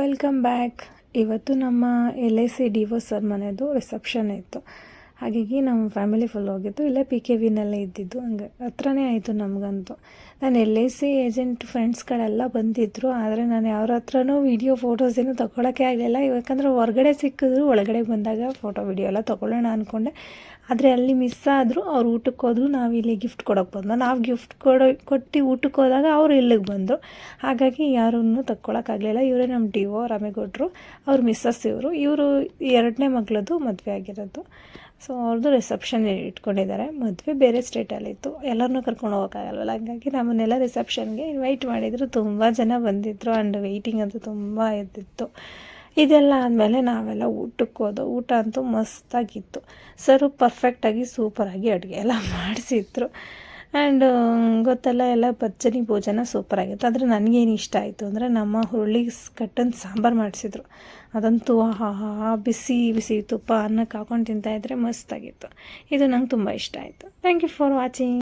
Welcome back. ಇವತ್ತು ನಮ್ಮ LIC DO sir ಮನೆಯದು reception ಇತ್ತು. ಹಾಗಾಗಿ ನಮ್ಮ ಫ್ಯಾಮಿಲಿ ಫುಲ್ ಹೋಗಿತ್ತು. ಇಲ್ಲೇ PKVನಲ್ಲೇ ಇದ್ದಿದ್ದು, ಹಂಗೆ ಹತ್ರನೇ ಆಯಿತು ನಮಗಂತೂ. ನಾನು LIC ಏಜೆಂಟ್ ಫ್ರೆಂಡ್ಸ್ಗಳೆಲ್ಲ ಬಂದಿದ್ದರು, ಆದರೆ ನಾನು ಯಾರ ಹತ್ರನೂ ವೀಡಿಯೋ ಫೋಟೋಸ್ ಏನೂ ತೊಗೊಳಕ್ಕೆ ಆಗಲಿಲ್ಲ. ಯಾಕಂದರೆ ಹೊರಗಡೆ ಸಿಕ್ಕಿದ್ರು, ಒಳಗಡೆ ಬಂದಾಗ ಫೋಟೋ ವೀಡಿಯೋ ಎಲ್ಲ ತೊಗೊಳ್ಳೋಣ ಅಂದ್ಕೊಂಡೆ. ಆದರೆ ಅಲ್ಲಿ ಮಿಸ್ ಆದರು. ಅವ್ರು ಊಟಕ್ಕೆ ಹೋದ್ರು, ನಾವು ಇಲ್ಲಿ ಗಿಫ್ಟ್ ಕೊಡೋಕ್ಕೆ ಬಂದು, ನಾವು ಗಿಫ್ಟ್ ಕೊಟ್ಟು ಊಟಕ್ಕೆ ಹೋದಾಗ ಅವ್ರು ಇಲ್ಲಿಗೆ ಬಂದರು. ಹಾಗಾಗಿ ಯಾರನ್ನೂ ತಕ್ಕೊಳಕ್ಕಾಗಲಿಲ್ಲ. ಇವರೇ ನಮ್ಮ DO ರಾಮೇಗೌಡರು, ಅವ್ರ ಮಿಸ್ಸಸ್ ಇವರು 2ನೇ ಮಗಳದು ಮದುವೆ ಆಗಿರೋದು. ಸೊ ಅವ್ರದ್ದು ರಿಸೆಪ್ಷನ್ ಇಟ್ಕೊಂಡಿದ್ದಾರೆ. ಮದುವೆ ಬೇರೆ ಸ್ಟೇಟಲ್ಲಿತ್ತು, ಎಲ್ಲರನ್ನೂ ಕರ್ಕೊಂಡು ಹೋಗೋಕ್ಕಾಗಲ್ವಲ್ಲ. ಹಾಗಾಗಿ ನಮ್ಮನ್ನೆಲ್ಲ ರಿಸೆಪ್ಷನ್ಗೆ ಇನ್ವೈಟ್ ಮಾಡಿದರು. ತುಂಬ ಜನ ಬಂದಿದ್ದರು ಆ್ಯಂಡ್ ವೆಯ್ಟಿಂಗ್ ಅಂತೂ ತುಂಬ ಇದ್ದಿತ್ತು. ಇದೆಲ್ಲ ಆದಮೇಲೆ ನಾವೆಲ್ಲ ಊಟಕ್ಕೆ ಹೋದೋ. ಊಟ ಅಂತೂ ಮಸ್ತಾಗಿತ್ತು. ಸರು ಪರ್ಫೆಕ್ಟಾಗಿ ಸೂಪರಾಗಿ ಅಡುಗೆ ಎಲ್ಲ ಮಾಡಿಸಿದ್ರು. ಆ್ಯಂಡ್ ಗೊತ್ತಲ್ಲ, ಎಲ್ಲ ಭರ್ಜರಿ ಭೋಜನ ಸೂಪರಾಗಿತ್ತು. ಆದರೆ ನನಗೇನು ಇಷ್ಟ ಆಯಿತು ಅಂದರೆ, ನಮ್ಮ ಹುರುಳಿ ಕಟ್ಟನ್ ಸಾಂಬಾರು ಮಾಡಿಸಿದ್ರು. ಅದಂತೂ ಬಿಸಿ ಬಿಸಿ ತುಪ್ಪ ಅನ್ನಕ್ಕೆ ಹಾಕೊಂಡು ತಿಂತಾಯಿದ್ರೆ ಮಸ್ತಾಗಿತ್ತು. ಇದು ನಂಗೆ ತುಂಬ ಇಷ್ಟ ಆಯಿತು. Thank you for watching.